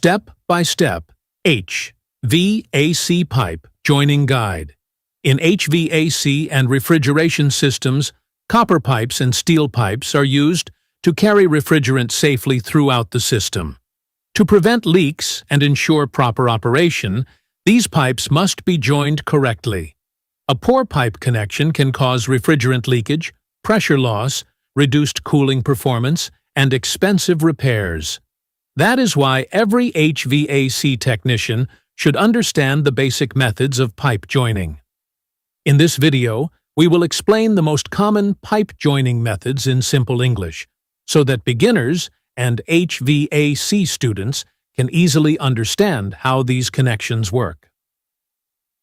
Step-by-step HVAC pipe joining guide. In HVAC and refrigeration systems, copper pipes and steel pipes are used to carry refrigerant safely throughout the system. To prevent leaks and ensure proper operation, these pipes must be joined correctly. A poor pipe connection can cause refrigerant leakage, pressure loss, reduced cooling performance, and expensive repairs. That is why every HVAC technician should understand the basic methods of pipe joining. In this video, we will explain the most common pipe joining methods in simple English, so that beginners and HVAC students can easily understand how these connections work.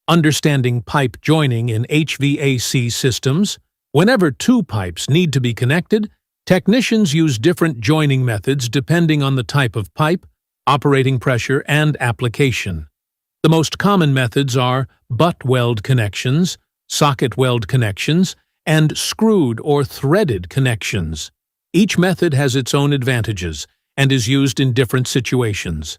Understanding pipe joining in HVAC systems. Whenever two pipes need to be connected, technicians use different joining methods depending on the type of pipe, operating pressure, and application. The most common methods are butt weld connections, socket weld connections, and screwed or threaded connections. Each method has its own advantages and is used in different situations.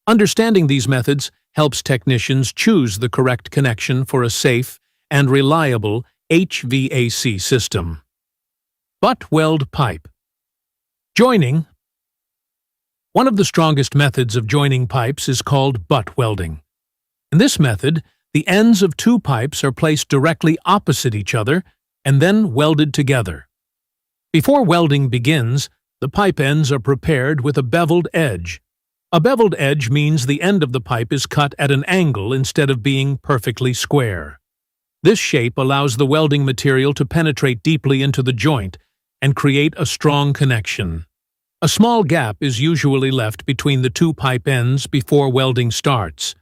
Understanding these methods helps technicians choose the correct connection for a safe and reliable HVAC system. Butt weld pipe joining. One of the strongest methods of joining pipes is called butt welding. In this method, the ends of two pipes are placed directly opposite each other and then welded together. Before welding begins, the pipe ends are prepared with a beveled edge. A beveled edge means the end of the pipe is cut at an angle instead of being perfectly square. This shape allows the welding material to penetrate deeply into the joint and create a strong connection. A small gap is usually left between the two pipe ends before welding starts.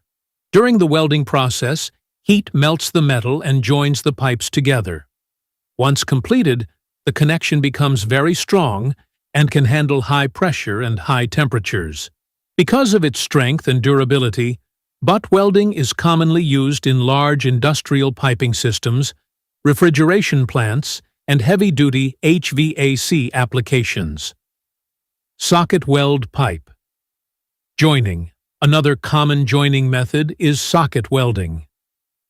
During the welding process, heat melts the metal and joins the pipes together. Once completed, the connection becomes very strong and can handle high pressure and high temperatures. Because of its strength and durability, butt welding is commonly used in large industrial piping systems, refrigeration plants, and heavy-duty HVAC applications. Socket weld pipe joining. Another common joining method is socket welding.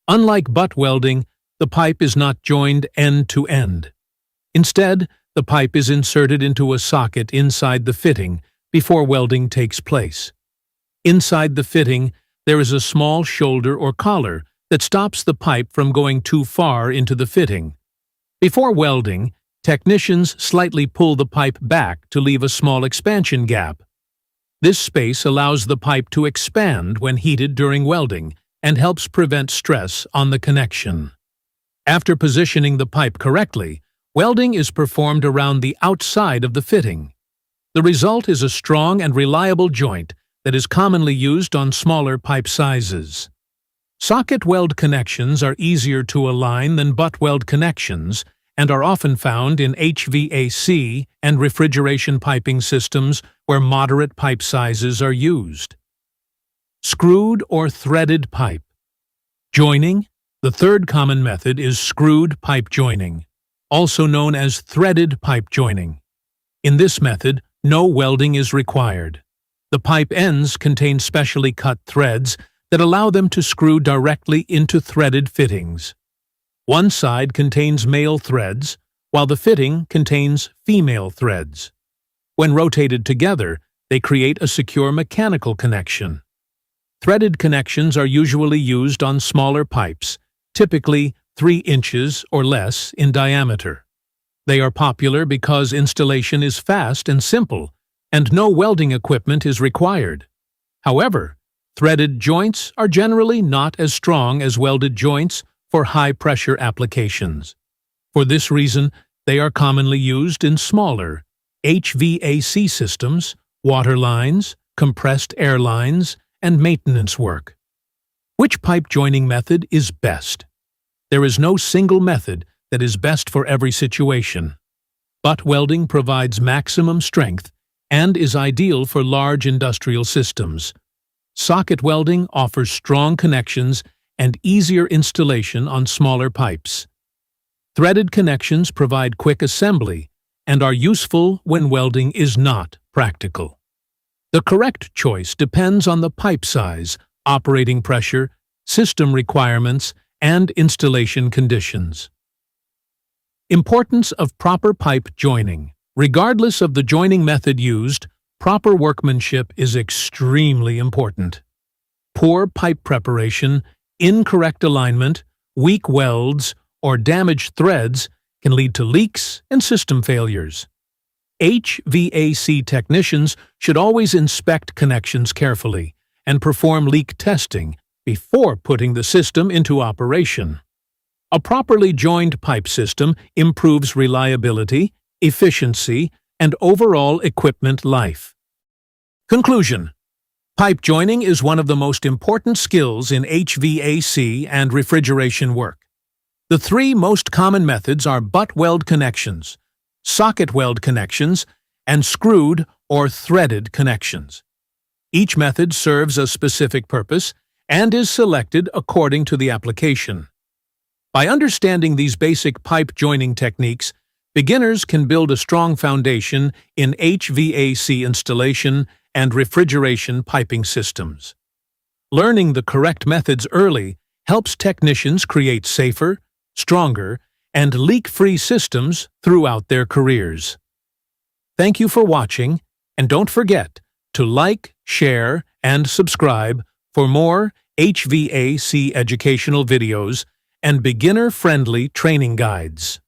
Unlike butt welding, the pipe is not joined end to end. Instead, the pipe is inserted into a socket inside the fitting before welding takes place. Inside the fitting, there is a small shoulder or collar that stops the pipe from going too far into the fitting. Before welding, technicians slightly pull the pipe back to leave a small expansion gap. This space allows the pipe to expand when heated during welding and helps prevent stress on the connection. After positioning the pipe correctly, welding is performed around the outside of the fitting. The result is a strong and reliable joint that is commonly used on smaller pipe sizes. Socket weld connections are easier to align than butt weld connections and are often found in HVAC and refrigeration piping systems where moderate pipe sizes are used. Screwed or threaded pipe joining. The third common method is screwed pipe joining, also known as threaded pipe joining. In this method, no welding is required. The pipe ends contain specially cut threads that allow them to screw directly into threaded fittings. One side contains male threads, while the fitting contains female threads. When rotated together, they create a secure mechanical connection. Threaded connections are usually used on smaller pipes, typically 3 inches or less in diameter. They are popular because installation is fast and simple, and no welding equipment is required. However, threaded joints are generally not as strong as welded joints for high-pressure applications. For this reason, they are commonly used in smaller HVAC systems, water lines, compressed air lines, and maintenance work. Which pipe joining method is best? There is no single method that is best for every situation. Butt welding provides maximum strength and is ideal for large industrial systems. Socket welding offers strong connections and easier installation on smaller pipes. Threaded connections provide quick assembly and are useful when welding is not practical. The correct choice depends on the pipe size, operating pressure, system requirements, and installation conditions. Importance of proper pipe joining. Regardless of the joining method used, proper workmanship is extremely important. Poor pipe preparation, incorrect alignment, weak welds, or damaged threads can lead to leaks and system failures. HVAC technicians should always inspect connections carefully and perform leak testing before putting the system into operation. A properly joined pipe system improves reliability, efficiency, and overall equipment life. Conclusion: pipe joining is one of the most important skills in HVAC and refrigeration work. The three most common methods are butt weld connections, socket weld connections, and screwed or threaded connections. Each method serves a specific purpose and is selected according to the application. By understanding these basic pipe joining techniques, beginners can build a strong foundation in HVAC installation and refrigeration piping systems. Learning the correct methods early helps technicians create safer, stronger, and leak-free systems throughout their careers. Thank you for watching, and don't forget to like, share, and subscribe for more HVAC educational videos and beginner-friendly training guides.